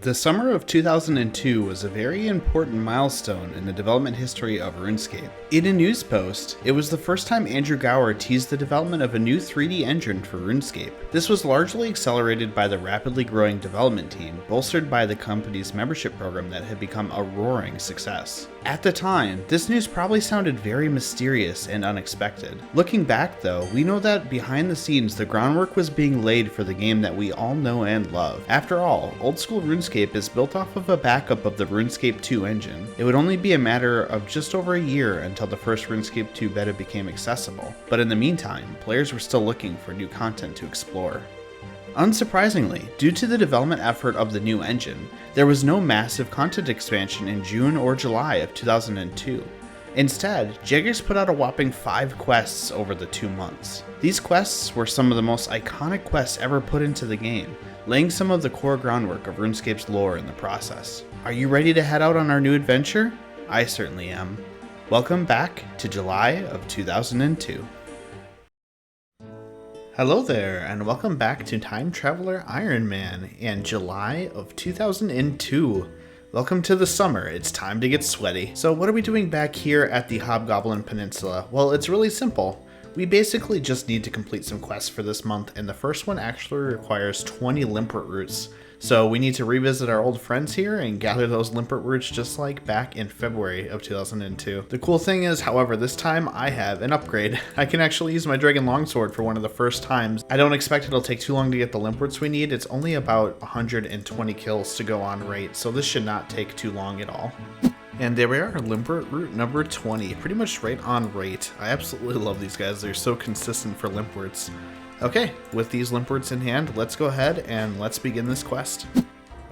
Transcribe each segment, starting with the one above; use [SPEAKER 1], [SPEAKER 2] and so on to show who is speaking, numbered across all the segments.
[SPEAKER 1] The summer of 2002 was a very important milestone in the development history of Runescape. In a news post, it was the first time Andrew Gower teased the development of a new 3D engine for Runescape. This was largely accelerated by the rapidly growing development team, bolstered by the company's membership program that had become a roaring success. At the time, this news probably sounded very mysterious and unexpected. Looking back though, we know that behind the scenes the groundwork was being laid for the game that we all know and love. After all, old school Runescape is built off of a backup of the Runescape 2 engine. It would only be a matter of just over a year until the first Runescape 2 beta became accessible, but in the meantime, players were still looking for new content to explore. Unsurprisingly, due to the development effort of the new engine, there was no massive content expansion in June or July of 2002. Instead, Jagex put out a whopping 5 quests over the 2 months. These quests were some of the most iconic quests ever put into the game, laying some of the core groundwork of RuneScape's lore in the process. Are you ready to head out on our new adventure? I certainly am. Welcome back to July of 2002. Hello there, and welcome back to Time Traveller Ironman and July of 2002. Welcome to the summer, it's time to get sweaty. So what are we doing back here at the Hobgoblin Peninsula? Well, it's really simple. We basically just need to complete some quests for this month, and the first one actually requires 20 Limpert roots. So we need to revisit our old friends here and gather those Limpert roots just like back in February of 2002. The cool thing is, however, this time I have an upgrade. I can actually use my Dragon Longsword for one of the first times. I don't expect it'll take too long to get the Limperts we need. It's only about 120 kills to go on rate, so this should not take too long at all. And there we are, Limpert route number 20, pretty much right on rate. I absolutely love these guys, they're so consistent for Limperts. Okay, with these Limperts in hand, let's go ahead and let's begin this quest.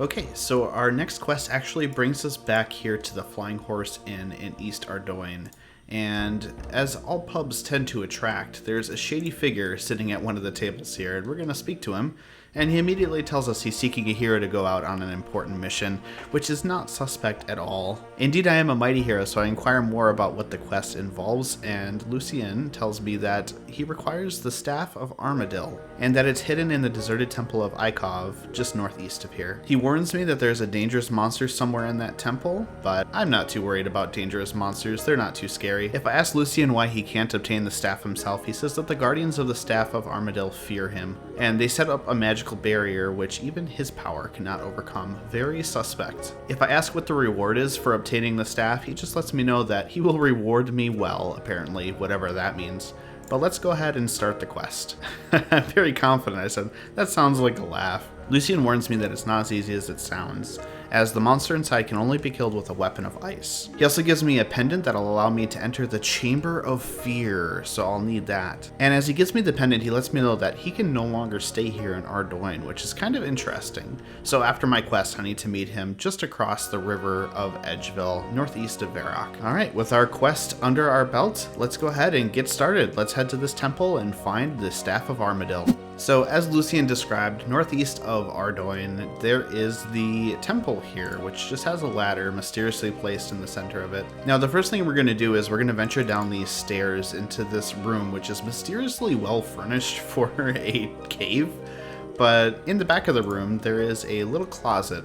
[SPEAKER 1] Okay, so our next quest actually brings us back here to the Flying Horse Inn in East Ardoyne. And as all pubs tend to attract, there's a shady figure sitting at one of the tables here, and we're going to speak to him. And he immediately tells us he's seeking a hero to go out on an important mission, which is not suspect at all. Indeed, I am a mighty hero, so I inquire more about what the quest involves, and Lucien tells me that he requires the Staff of Armadil, and that it's hidden in the deserted temple of Ikov, just northeast of here. He warns me that there's a dangerous monster somewhere in that temple, but I'm not too worried about dangerous monsters, they're not too scary. If I ask Lucien why he can't obtain the staff himself, he says that the guardians of the Staff of Armadil fear him, and they set up a magical barrier which even his power cannot overcome. Very suspect. If I ask what the reward is for obtaining the staff, he just lets me know that he will reward me well, apparently, whatever that means. But let's go ahead and start the quest. I'm very confident. I said, that sounds like a laugh. Lucien warns me that it's not as easy as it sounds, as the monster inside can only be killed with a weapon of ice. He also gives me a pendant that'll allow me to enter the Chamber of Fear, so I'll need that. And as he gives me the pendant, he lets me know that he can no longer stay here in Ardoyne, which is kind of interesting. So after my quest, I need to meet him just across the river of Edgeville, northeast of Varrock. Alright, with our quest under our belt, let's go ahead and get started. Let's head to this temple and find the Staff of Armadil. So as Lucien described, northeast of Ardoyne, there is the temple here, which just has a ladder mysteriously placed in the center of it. Now the first thing we're going to do is we're going to venture down these stairs into this room, which is mysteriously well furnished for a cave. But in the back of the room, there is a little closet.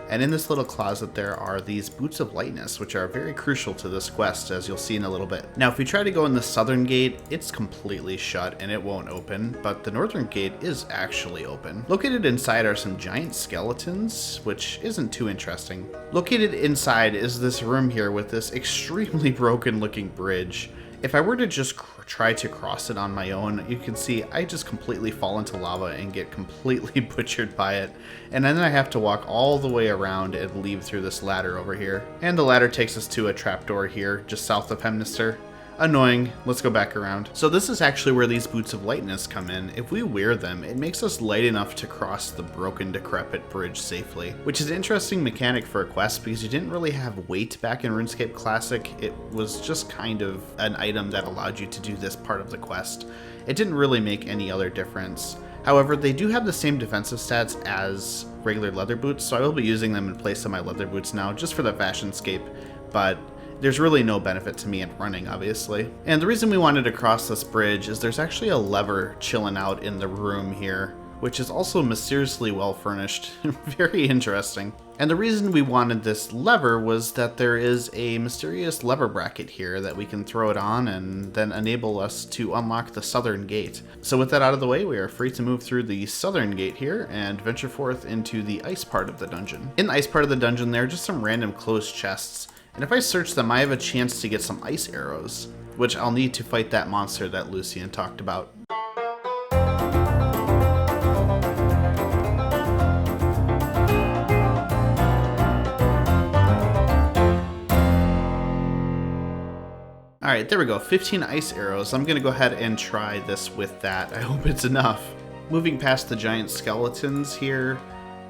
[SPEAKER 1] And in this little closet there are these boots of lightness, which are very crucial to this quest, as you'll see in a little bit. Now if we try to go in the southern gate, it's completely shut and it won't open, but the northern gate is actually open. Located inside are some giant skeletons, which isn't too interesting. Located inside is this room here with this extremely broken looking bridge. If I were to just try to cross it on my own, you can see I just completely fall into lava and get completely butchered by it. And then I have to walk all the way around and leave through this ladder over here. And the ladder takes us to a trapdoor here, just south of Hemnister. Annoying. Let's go back around. So this is actually where these boots of lightness come in. If we wear them, it makes us light enough to cross the broken, decrepit bridge safely, which is an interesting mechanic for a quest because you didn't really have weight back in RuneScape Classic. It was just kind of an item that allowed you to do this part of the quest. It didn't really make any other difference. However, they do have the same defensive stats as regular leather boots, so I will be using them in place of my leather boots now, just for the fashionscape, but there's really no benefit to me in running, obviously. And the reason we wanted to cross this bridge is there's actually a lever chilling out in the room here, which is also mysteriously well furnished. Very interesting. And the reason we wanted this lever was that there is a mysterious lever bracket here that we can throw it on and then enable us to unlock the southern gate. So with that out of the way, we are free to move through the southern gate here and venture forth into the ice part of the dungeon. In the ice part of the dungeon, there are just some random closed chests. And if I search them, I have a chance to get some ice arrows, which I'll need to fight that monster that Lucian talked about. Alright, there we go, 15 ice arrows. I'm gonna go ahead and try this with that. I hope it's enough. Moving past the giant skeletons here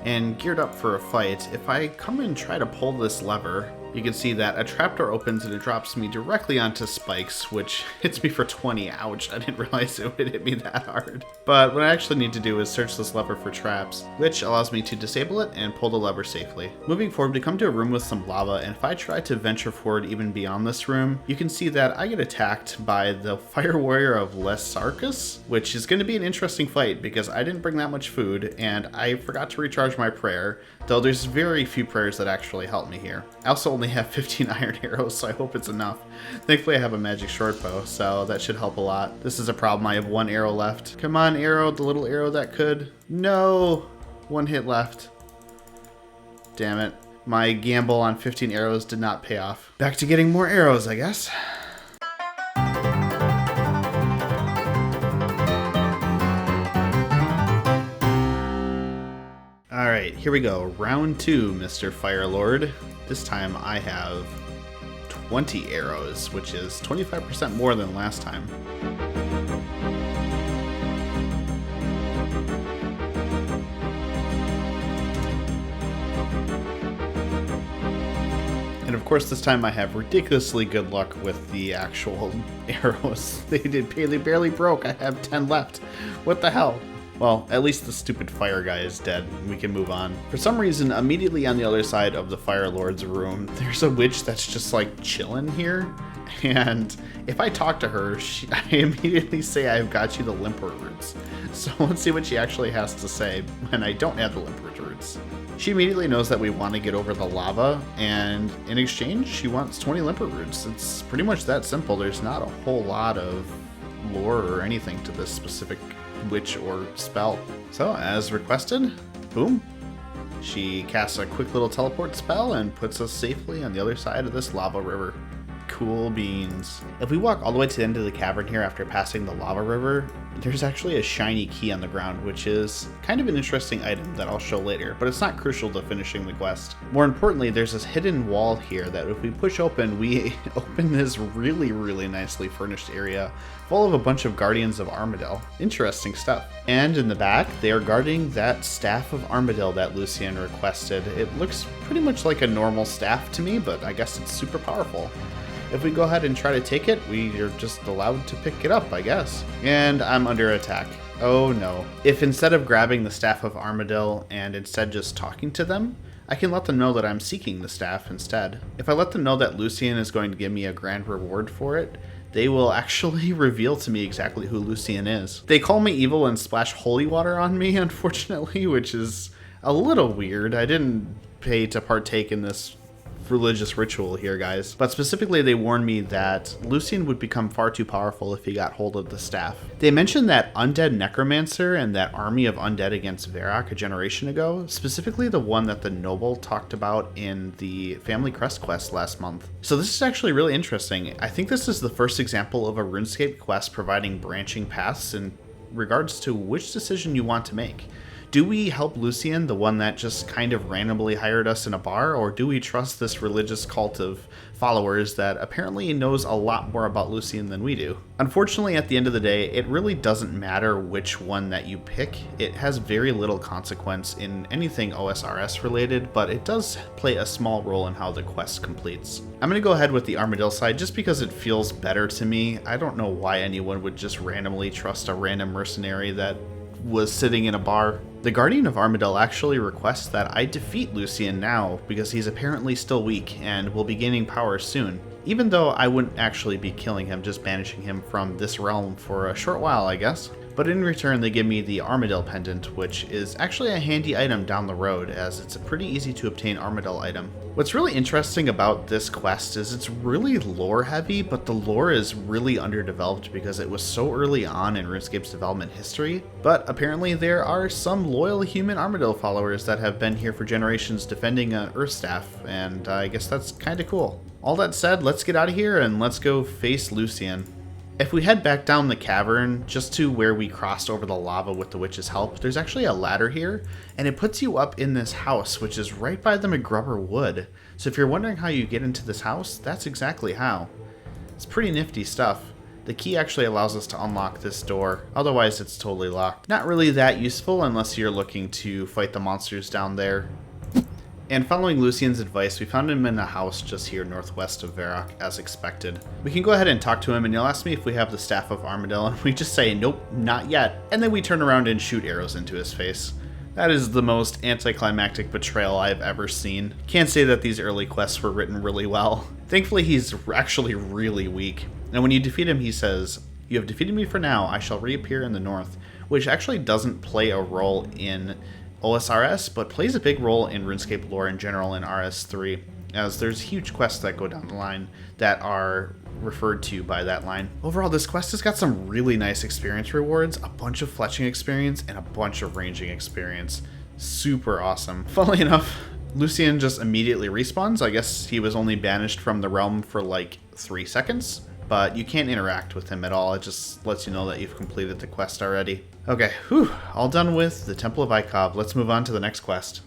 [SPEAKER 1] and geared up for a fight, if I come and try to pull this lever, you can see that a trapdoor opens and it drops me directly onto spikes, which hits me for 20. Ouch, I didn't realize it would hit me that hard. But what I actually need to do is search this lever for traps, which allows me to disable it and pull the lever safely. Moving forward, we come to a room with some lava, and if I try to venture forward even beyond this room, you can see that I get attacked by the Fire Warrior of Lesarcus, which is going to be an interesting fight because I didn't bring that much food and I forgot to recharge my prayer, though there's very few prayers that actually help me here. I also only have 15 iron arrows, so I hope it's enough. Thankfully I have a magic short bow, so that should help a lot. This is a problem, I have 1 arrow left. Come on, arrow, the little arrow that could. No! 1 hit left. Damn it. My gamble on 15 arrows did not pay off. Back to getting more arrows, I guess. Alright, here we go. Round 2, Mr. Firelord. This time I have 20 arrows, which is 25% more than last time. And of course this time I have ridiculously good luck with the actual arrows. They barely broke. I have 10 left. What the hell? Well, at least the stupid fire guy is dead. We can move on. For some reason, immediately on the other side of the Fire Lord's room, there's a witch that's just like chilling here. And if I talk to her, I immediately say I've got you the limper roots. So let's see what she actually has to say when I don't have the limper roots. She immediately knows that we want to get over the lava, and in exchange, she wants 20 limper roots. It's pretty much that simple. There's not a whole lot of lore or anything to this specific witch or spell. So as requested, boom, she casts a quick little teleport spell and puts us safely on the other side of this lava river. Cool beans. If we walk all the way to the end of the cavern here after passing the lava river, there's actually a shiny key on the ground, which is kind of an interesting item that I'll show later, but it's not crucial to finishing the quest. More importantly, there's this hidden wall here that if we push open, we open this really nicely furnished area full of a bunch of Guardians of Armadyl. Interesting stuff. And in the back, they are guarding that Staff of Armadyl that Lucian requested. It looks pretty much like a normal staff to me, but I guess it's super powerful. If we go ahead and try to take it, we are just allowed to pick it up, I guess. And I'm under attack. Oh no. If instead of grabbing the Staff of Armadyl and instead just talking to them, I can let them know that I'm seeking the staff instead. If I let them know that Lucian is going to give me a grand reward for it, they will actually reveal to me exactly who Lucian is. They call me evil and splash holy water on me, unfortunately, which is a little weird. I didn't pay to partake in this religious ritual here, guys. But specifically, they warned me that Lucian would become far too powerful if he got hold of the staff. They mentioned that undead necromancer and that army of undead against Varrock a generation ago, specifically the one that the noble talked about in the Family Crest quest last month. So this is actually really interesting. I think this is the first example of a RuneScape quest providing branching paths in regards to which decision you want to make. Do we help Lucian, the one that just kind of randomly hired us in a bar, or do we trust this religious cult of followers that apparently knows a lot more about Lucian than we do? Unfortunately, at the end of the day, it really doesn't matter which one that you pick. It has very little consequence in anything OSRS related, but it does play a small role in how the quest completes. I'm going to go ahead with the Armadyl side just because it feels better to me. I don't know why anyone would just randomly trust a random mercenary that was sitting in a bar. The Guardian of Armadyl actually requests that I defeat Lucian now because he's apparently still weak and will be gaining power soon. Even though I wouldn't actually be killing him, just banishing him from this realm for a short while, I guess. but in return they give me the Armadillo pendant, which is actually a handy item down the road as it's a pretty easy to obtain Armadillo item. What's really interesting about this quest is it's really lore heavy, but the lore is really underdeveloped because it was so early on in RuneScape's development history. But apparently there are some loyal human Armadillo followers that have been here for generations defending Earthstaff, and I guess that's kinda cool. All that said, let's get out of here and let's go face Lucian. If we head back down the cavern, just to where we crossed over the lava with the witch's help, there's actually a ladder here, and it puts you up in this house, which is right by the McGrubber Wood. So if you're wondering how you get into this house, that's exactly how. It's pretty nifty stuff. The key actually allows us to unlock this door, otherwise it's totally locked. Not really that useful unless you're looking to fight the monsters down there. And following Lucian's advice, we found him in a house just here northwest of Varrock, as expected. We can go ahead and talk to him, and he'll ask me if we have the Staff of Armadillo, and we just say, nope, not yet. And then we turn around and shoot arrows into his face. That is the most anticlimactic betrayal I've ever seen. Can't say that these early quests were written really well. Thankfully, he's actually really weak. And when you defeat him, he says, "You have defeated me for now, I shall reappear in the north," which actually doesn't play a role in OSRS, but plays a big role in RuneScape lore in general in RS3, as there's huge quests that go down the line that are referred to by that line. Overall, this quest has got some really nice experience rewards, a bunch of fletching experience, and a bunch of ranging experience. Super awesome. Funnily enough, Lucian just immediately respawns. I guess he was only banished from the realm for like 3 seconds, but you can't interact with him at all. It just lets you know that you've completed the quest already. Okay, whew, all done with the Temple of Ikov. Let's move on to the next quest.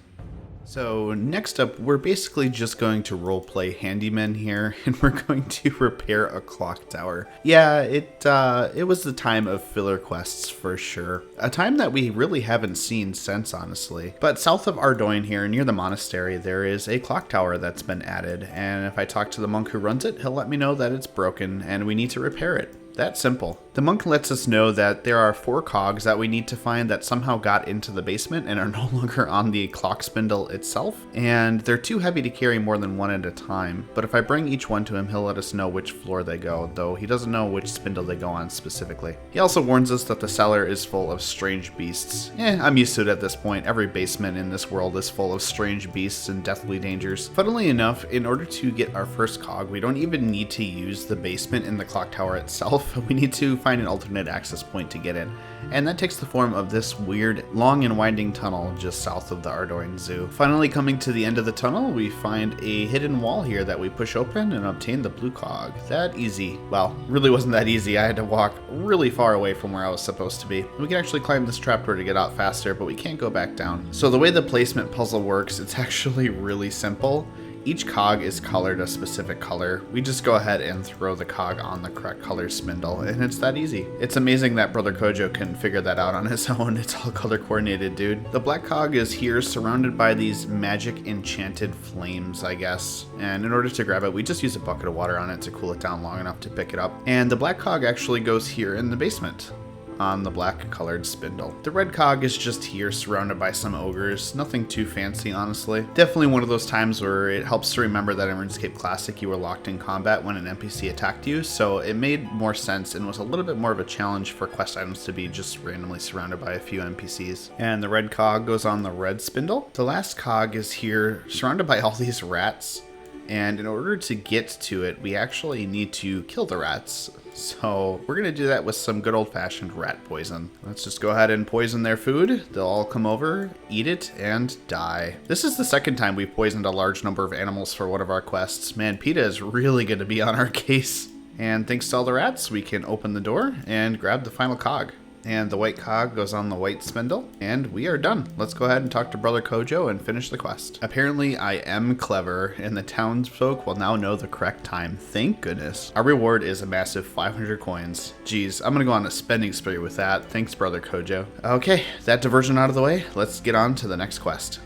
[SPEAKER 1] So next up, we're basically just going to roleplay handyman here, and we're going to repair a clock tower. Yeah, it was the time of filler quests for sure. A time that we really haven't seen since, honestly. But south of Ardoin here, near the monastery, there is a clock tower that's been added, and if I talk to the monk who runs it, he'll let me know that it's broken and we need to repair it. That simple. The monk lets us know that there are 4 cogs that we need to find that somehow got into the basement and are no longer on the clock spindle itself, and they're too heavy to carry more than one at a time, but if I bring each one to him, he'll let us know which floor they go, though he doesn't know which spindle they go on specifically. He also warns us that the cellar is full of strange beasts. I'm used to it at this point. Every basement in this world is full of strange beasts and deathly dangers. Funnily enough, in order to get our first cog, we don't even need to use the basement in the clock tower itself. We need to find an alternate access point to get in, and that takes the form of this weird, long and winding tunnel just south of the Ardoin Zoo. Finally coming to the end of the tunnel, we find a hidden wall here that we push open and obtain the blue cog. That easy. Well, really wasn't that easy. I had to walk really far away from where I was supposed to be. We can actually climb this trapdoor to get out faster, but we can't go back down. So the way the placement puzzle works, it's actually really simple. Each cog is colored a specific color. We just go ahead and throw the cog on the correct color spindle, and it's that easy. It's amazing that Brother Kojo can figure that out on his own. It's all color coordinated, dude. The black cog is here surrounded by these magic enchanted flames, I guess. And in order to grab it, we just use a bucket of water on it to cool it down long enough to pick it up. And the black cog actually goes here in the basement, on the black colored spindle. The red cog is just here surrounded by some ogres. Nothing too fancy, honestly. Definitely one of those times where it helps to remember that in RuneScape Classic you were locked in combat when an NPC attacked you, so it made more sense and was a little bit more of a challenge for quest items to be just randomly surrounded by a few NPCs. And the red cog goes on the red spindle. The last cog is here surrounded by all these rats, and in order to get to it, we actually need to kill the rats. So we're going to do that with some good old-fashioned rat poison. Let's just go ahead and poison their food. They'll all come over, eat it, and die. This is the second time we've poisoned a large number of animals for one of our quests. Man, PETA is really going to be on our case. And thanks to all the rats, we can open the door and grab the final cog. And the white cog goes on the white spindle, and we are done. Let's go ahead and talk to Brother Kojo and finish the quest. Apparently I am clever, and the townsfolk will now know the correct time. Thank goodness. Our reward is a massive 500 coins. Geez, I'm gonna go on a spending spree with that. Thanks, Brother Kojo. Okay, that diversion out of the way, let's get on to the next quest.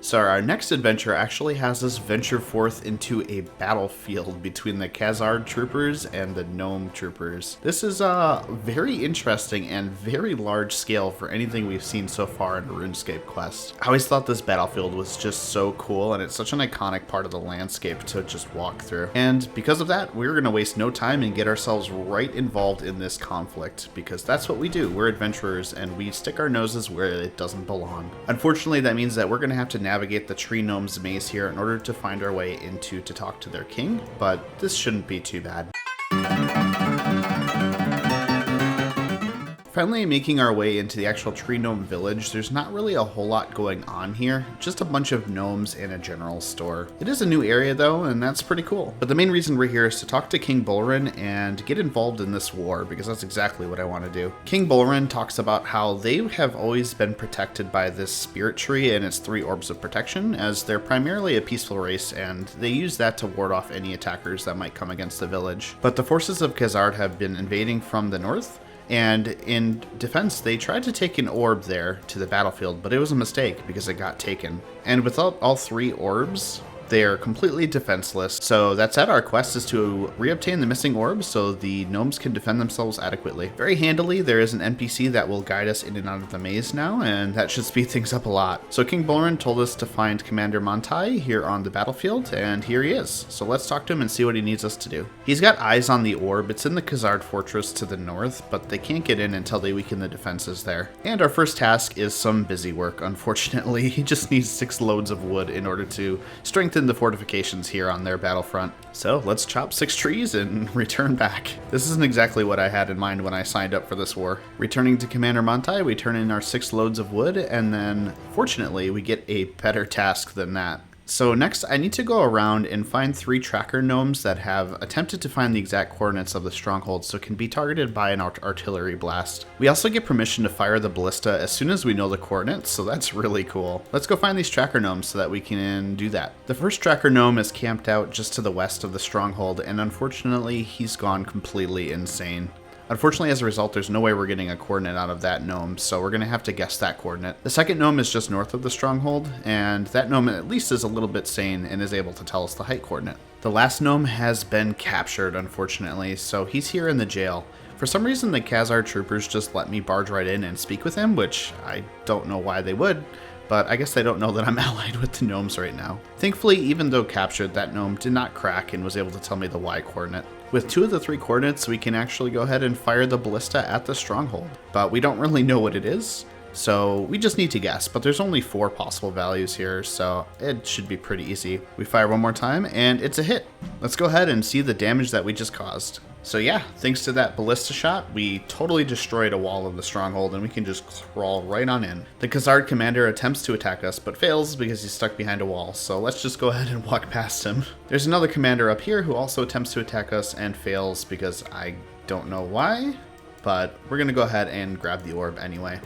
[SPEAKER 1] So our next adventure actually has us venture forth into a battlefield between the Khazard troopers and the gnome troopers. This is very interesting and very large scale for anything we've seen so far in a RuneScape quest. I always thought this battlefield was just so cool, and it's such an iconic part of the landscape to just walk through. And because of that, we're going to waste no time and get ourselves right involved in this conflict, because that's what we do. We're adventurers and we stick our noses where it doesn't belong. Unfortunately, that means that we're going to have to navigate the tree gnomes maze here in order to find our way into to talk to their king, but this shouldn't be too bad. Finally making our way into the actual tree gnome village, there's not really a whole lot going on here, just a bunch of gnomes and a general store. It is a new area though, and that's pretty cool. But the main reason we're here is to talk to King Bullrun and get involved in this war, because that's exactly what I want to do. King Bullrun talks about how they have always been protected by this spirit tree and its 3 orbs of protection, as they're primarily a peaceful race and they use that to ward off any attackers that might come against the village. But the forces of Khazard have been invading from the north, and in defense, they tried to take an orb there to the battlefield, but it was a mistake because it got taken. And without all 3 orbs, they are completely defenseless. So that's it. Our quest is to reobtain the missing orbs so the gnomes can defend themselves adequately. Very handily, there is an NPC that will guide us in and out of the maze now, and that should speed things up a lot. So King Bullrun told us to find Commander Montai here on the battlefield, and here he is. So let's talk to him and see what he needs us to do. He's got eyes on the orb. It's in the Khazard fortress to the north, but they can't get in until they weaken the defenses there. And our first task is some busy work. Unfortunately, he just needs 6 loads of wood in order to strengthen the fortifications here on their battlefront. So let's chop 6 trees and return back. This isn't exactly what I had in mind when I signed up for this war. Returning to Commander Montai, we turn in our 6 loads of wood, and then fortunately we get a better task than that. So next, I need to go around and find 3 tracker gnomes that have attempted to find the exact coordinates of the stronghold so can be targeted by an artillery blast. We also get permission to fire the ballista as soon as we know the coordinates, so that's really cool. Let's go find these tracker gnomes so that we can do that. The first tracker gnome is camped out just to the west of the stronghold, and unfortunately, he's gone completely insane. Unfortunately, as a result, there's no way we're getting a coordinate out of that gnome, so we're going to have to guess that coordinate. The second gnome is just north of the stronghold, and that gnome at least is a little bit sane and is able to tell us the height coordinate. The last gnome has been captured, unfortunately, so he's here in the jail. For some reason, the Khazard troopers just let me barge right in and speak with him, which I don't know why they would, but I guess they don't know that I'm allied with the gnomes right now. Thankfully, even though captured, that gnome did not crack and was able to tell me the Y coordinate. With 2 of the 3 coordinates, we can actually go ahead and fire the ballista at the stronghold, but we don't really know what it is, so we just need to guess. But there's only 4 possible values here, so it should be pretty easy. We fire one more time, and it's a hit. Let's go ahead and see the damage that we just caused. So yeah, thanks to that ballista shot, we totally destroyed a wall of the stronghold, and we can just crawl right on in. The Khazard commander attempts to attack us, but fails because he's stuck behind a wall, so let's just go ahead and walk past him. There's another commander up here who also attempts to attack us and fails because I don't know why, but we're gonna go ahead and grab the orb anyway.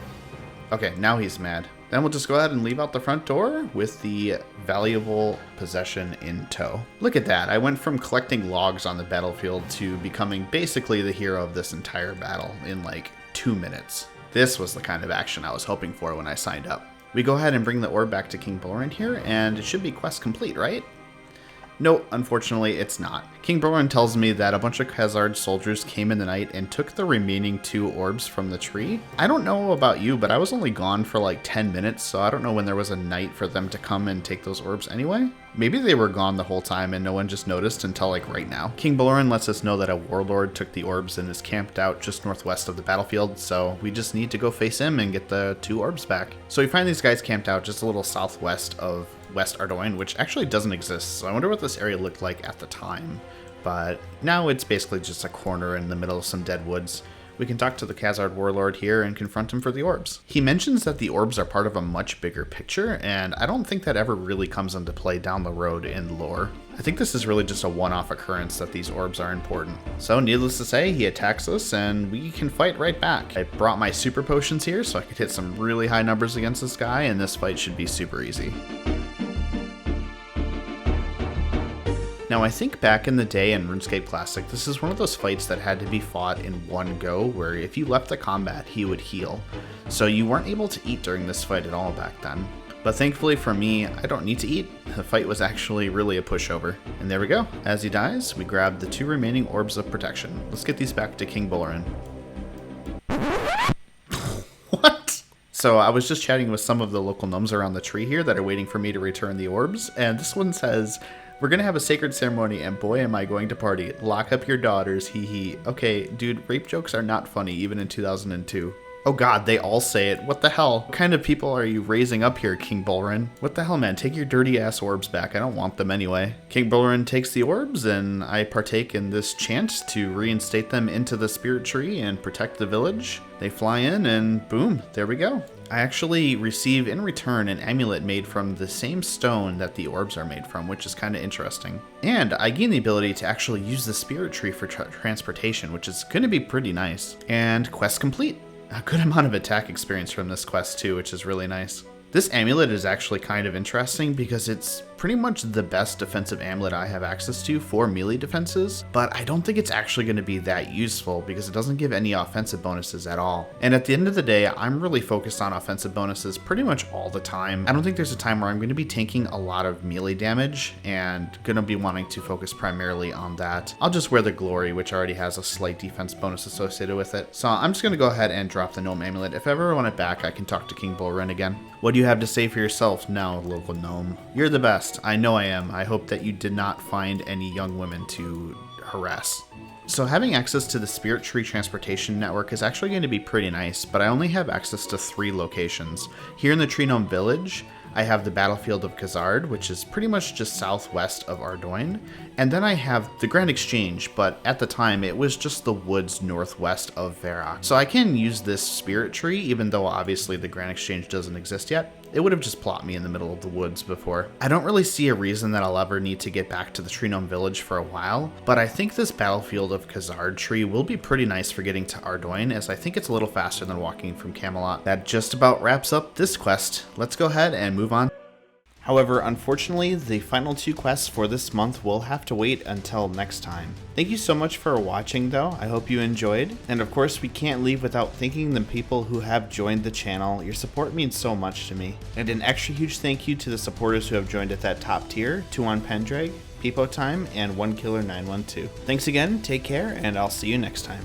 [SPEAKER 1] Okay, now he's mad. Then we'll just go ahead and leave out the front door with the valuable possession in tow. Look at that, I went from collecting logs on the battlefield to becoming basically the hero of this entire battle in like 2 minutes. This was the kind of action I was hoping for when I signed up. We go ahead and bring the orb back to King Bullrun here, and it should be quest complete, right? No, unfortunately, it's not. King Bullrun tells me that a bunch of Khazard soldiers came in the night and took the remaining 2 orbs from the tree. I don't know about you, but I was only gone for like 10 minutes, so I don't know when there was a night for them to come and take those orbs anyway. Maybe they were gone the whole time and no one just noticed until like right now. King Bullrun lets us know that a warlord took the orbs and is camped out just northwest of the battlefield, so we just need to go face him and get the 2 orbs back. So we find these guys camped out just a little southwest of West Ardoin, which actually doesn't exist, so I wonder what this area looked like at the time. But now it's basically just a corner in the middle of some dead woods. We can talk to the Khazard warlord here and confront him for the orbs. He mentions that the orbs are part of a much bigger picture, and I don't think that ever really comes into play down the road in lore. I think this is really just a one-off occurrence that these orbs are important. So needless to say, he attacks us and we can fight right back. I brought my super potions here so I could hit some really high numbers against this guy, and this fight should be super easy. Now, I think back in the day in RuneScape Classic, this is one of those fights that had to be fought in one go, where if you left the combat, he would heal. So you weren't able to eat during this fight at all back then. But thankfully for me, I don't need to eat. The fight was actually really a pushover. And there we go. As he dies, we grab the 2 remaining orbs of protection. Let's get these back to King Bullrun. What? So I was just chatting with some of the local gnomes around the tree here that are waiting for me to return the orbs, and this one says, "We're gonna have a sacred ceremony, and boy am I going to party. Lock up your daughters, hee hee." Okay, dude, rape jokes are not funny, even in 2002. Oh god, they all say it. What the hell? What kind of people are you raising up here, King Bullrun? What the hell, man? Take your dirty ass orbs back. I don't want them anyway. King Bullrun takes the orbs, and I partake in this chant to reinstate them into the spirit tree and protect the village. They fly in, and boom, there we go. I actually receive in return an amulet made from the same stone that the orbs are made from, which is kind of interesting. And I gain the ability to actually use the spirit tree for transportation, which is going to be pretty nice. And quest complete. A good amount of attack experience from this quest too, which is really nice. This amulet is actually kind of interesting because it's pretty much the best defensive amulet I have access to for melee defenses, but I don't think it's actually going to be that useful because it doesn't give any offensive bonuses at all. And at the end of the day, I'm really focused on offensive bonuses pretty much all the time. I don't think there's a time where I'm going to be tanking a lot of melee damage and going to be wanting to focus primarily on that. I'll just wear the glory, which already has a slight defense bonus associated with it. So I'm just going to go ahead and drop the gnome amulet. If I ever want it back, I can talk to King Bullrun again. What do you have to say for yourself now, local gnome? You're the best. I know I am. I hope that you did not find any young women to harass. So having access to the Spirit Tree Transportation Network is actually going to be pretty nice, but I only have access to 3 locations. Here in the Tree Gnome Village, I have the Battlefield of Khazard, which is pretty much just southwest of Ardoin, and then I have the Grand Exchange, but at the time it was just the woods northwest of Varrock. So I can use this Spirit Tree, even though obviously the Grand Exchange doesn't exist yet. It would have just plopped me in the middle of the woods before. I don't really see a reason that I'll ever need to get back to the Tree Gnome Village for a while, but I think this Battlefield of Khazard tree will be pretty nice for getting to Ardoin, as I think it's a little faster than walking from Camelot. That just about wraps up this quest. Let's go ahead and move on. However, unfortunately, the final 2 quests for this month will have to wait until next time. Thank you so much for watching though, I hope you enjoyed. And of course, we can't leave without thanking the people who have joined the channel. Your support means so much to me. And an extra huge thank you to the supporters who have joined at that top tier, 2on Pendrag, Peepo Time, and 1Killer912. Thanks again, take care, and I'll see you next time.